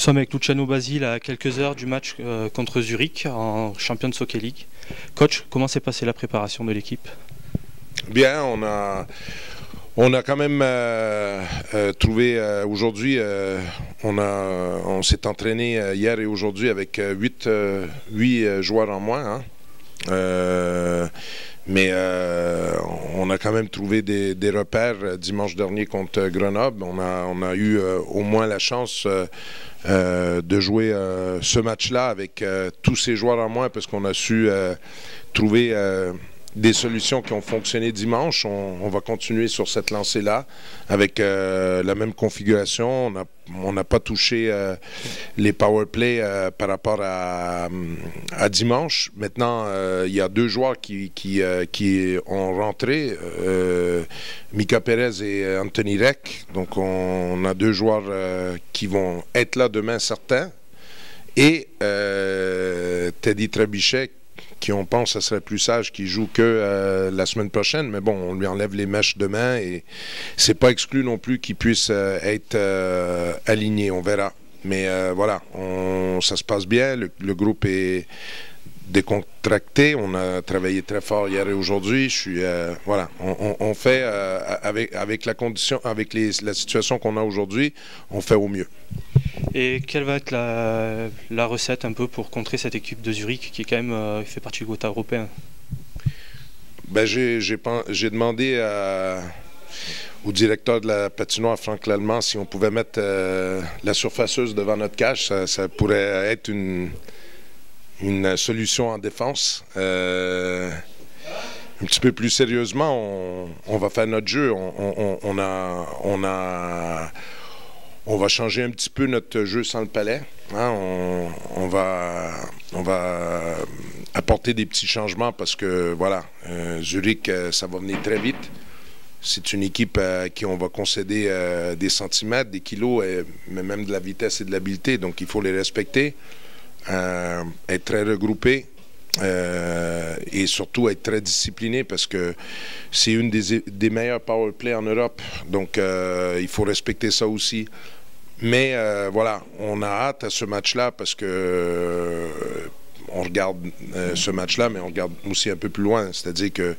Nous sommes avec Luciano Basile à quelques heures du match contre Zurich en Champions Hockey League. Coach, comment s'est passée la préparation de l'équipe? Bien, on a quand même trouvé aujourd'hui, on s'est entraîné hier et aujourd'hui avec 8 joueurs en moins. Mais on a quand même trouvé des repères dimanche dernier contre Grenoble. On a eu au moins la chance de jouer ce match-là avec tous ces joueurs en moins parce qu'on a su trouver des solutions qui ont fonctionné dimanche. On va continuer sur cette lancée-là avec la même configuration. On n'a pas touché les power play par rapport à dimanche. Maintenant, il y a 2 joueurs qui ont rentré, Mika Perez et Anthony Reck. Donc, on a 2 joueurs qui vont être là demain, certains. Et Teddy Trebuchet, qui on pense que ce serait plus sage qu'il joue que la semaine prochaine, mais bon, on lui enlève les mèches demain et c'est pas exclu non plus qu'il puisse être aligné, on verra. Mais voilà, ça se passe bien, le groupe est décontracté, on a travaillé très fort hier et aujourd'hui. Voilà, on fait avec la condition, avec la situation qu'on a aujourd'hui, on fait au mieux. Et quelle va être la recette un peu pour contrer cette équipe de Zurich qui est quand même fait partie du quota européen? Ben, j'ai demandé au directeur de la patinoire, Franck Lallemand, si on pouvait mettre la surfaceuse devant notre cage. Ça pourrait être une solution en défense. Un petit peu plus sérieusement, on va faire notre jeu. On va changer un petit peu notre jeu sans le palais. Hein? On va apporter des petits changements parce que, voilà, Zurich, ça va venir très vite. C'est une équipe à qui on va concéder des centimètres, des kilos, mais même de la vitesse et de l'habileté. Donc, il faut les respecter, être très regroupé. Et surtout être très discipliné parce que c'est une des meilleures power play en Europe. Donc, il faut respecter ça aussi. Mais voilà, on a hâte à ce match-là parce que on regarde ce match-là, mais on regarde aussi un peu plus loin. C'est-à-dire que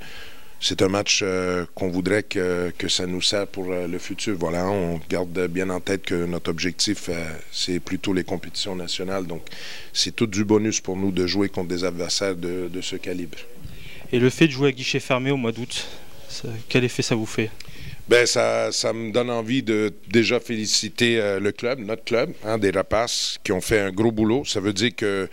c'est un match qu'on voudrait que ça nous sert pour le futur. Voilà, on garde bien en tête que notre objectif, c'est plutôt les compétitions nationales. Donc, c'est tout du bonus pour nous de jouer contre des adversaires de ce calibre. Et le fait de jouer à guichet fermé au mois d'août, quel effet ça vous fait? Ben ça me donne envie de déjà féliciter le club, notre club, hein, des Rapaces qui ont fait un gros boulot. Ça veut dire que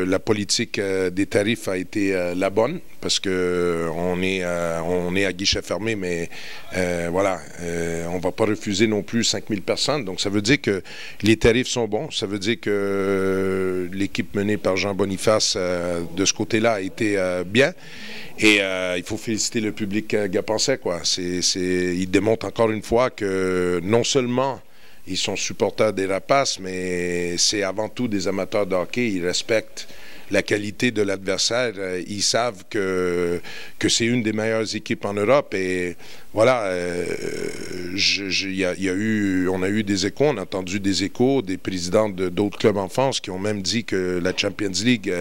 la politique des tarifs a été la bonne parce que on est à guichet fermé, mais voilà, on va pas refuser non plus 5000 personnes. Donc ça veut dire que les tarifs sont bons. Ça veut dire que l'équipe menée par Jean Boniface de ce côté-là a été bien. Et il faut féliciter le public gapençais, quoi. Il démontre encore une fois que non seulement ils sont supporters des Rapaces, mais c'est avant tout des amateurs de hockey. Ils respectent la qualité de l'adversaire. Ils savent que c'est une des meilleures équipes en Europe. Et voilà, on a eu des échos, on a entendu des échos des présidents d'autres clubs en France qui ont même dit que la Champions League,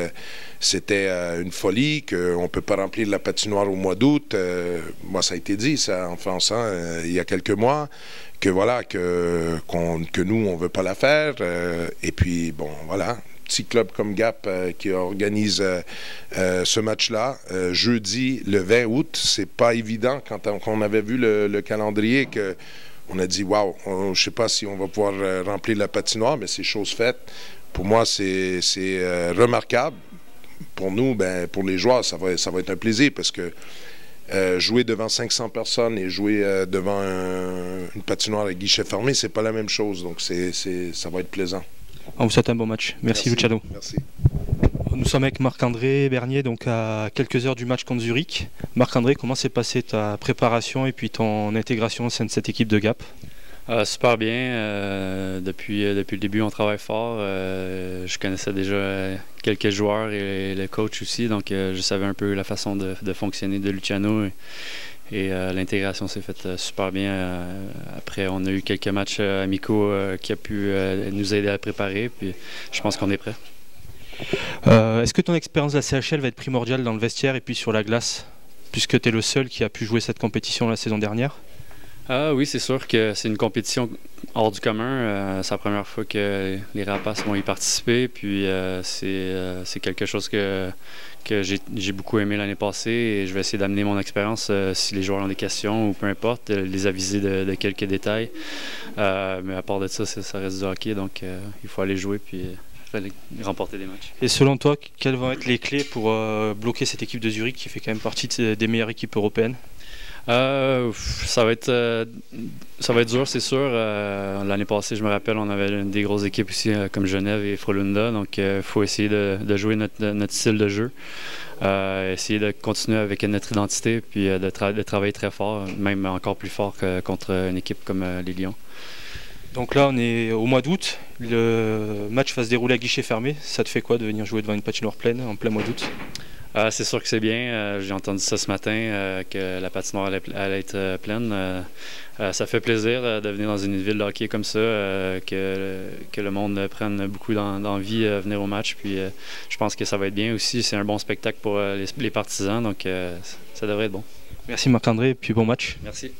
c'était une folie, qu'on ne peut pas remplir la patinoire au mois d'août. Moi, ça a été dit, ça, en France, hein, il y a quelques mois. Que voilà, que nous, on ne veut pas la faire. Et puis, bon, voilà, petit club comme Gap qui organise ce match-là. Jeudi, le 20 août, c'est pas évident quand on avait vu le calendrier que on a dit, waouh, je ne sais pas si on va pouvoir remplir la patinoire, mais c'est chose faite. Pour moi, c'est remarquable. Pour nous, ben, pour les joueurs, ça va être un plaisir parce que jouer devant 500 personnes et jouer devant une patinoire à guichet fermé, c'est pas la même chose. Donc, ça va être plaisant. On vous souhaite un bon match. Merci Luciano. Merci. Nous sommes avec Marc-André Bernier, donc à quelques heures du match contre Zurich. Marc-André, comment s'est passée ta préparation et puis ton intégration au sein de cette équipe de Gap? Super bien. Depuis le début, on travaille fort. Je connaissais déjà quelques joueurs et le coach aussi, donc je savais un peu la façon de fonctionner de Luciano et l'intégration s'est faite super bien. Après, on a eu quelques matchs amicaux qui a pu nous aider à préparer, puis je pense qu'on est prêt. Est-ce que ton expérience de la CHL va être primordiale dans le vestiaire et puis sur la glace, puisque tu es le seul qui a pu jouer cette compétition la saison dernière? Oui, c'est sûr que c'est une compétition hors du commun. C'est la première fois que les Rapaces vont y participer. Puis c'est quelque chose que j'ai beaucoup aimé l'année passée. Et je vais essayer d'amener mon expérience si les joueurs ont des questions ou peu importe, les aviser de quelques détails. Mais à part de ça, ça reste du hockey. Donc il faut aller jouer puis remporter des matchs. Et selon toi, quelles vont être les clés pour bloquer cette équipe de Zurich qui fait quand même partie des meilleures équipes européennes? Ça va être dur, c'est sûr. L'année passée, je me rappelle, on avait des grosses équipes aussi comme Genève et Frölunda. Donc, il faut essayer de jouer notre style de jeu. Essayer de continuer avec notre identité puis de travailler très fort, même encore plus fort contre une équipe comme les Lions. Donc là, on est au mois d'août. Le match va se dérouler à guichet fermé. Ça te fait quoi de venir jouer devant une patinoire pleine en plein mois d'août? C'est sûr que c'est bien. J'ai entendu ça ce matin, que la patinoire allait être pleine. Ça fait plaisir de venir dans une ville de hockey comme ça, que le monde prenne beaucoup d'envie à venir au match. Puis je pense que ça va être bien aussi. C'est un bon spectacle pour les partisans, donc ça devrait être bon. Merci Marc-André, et puis bon match. Merci.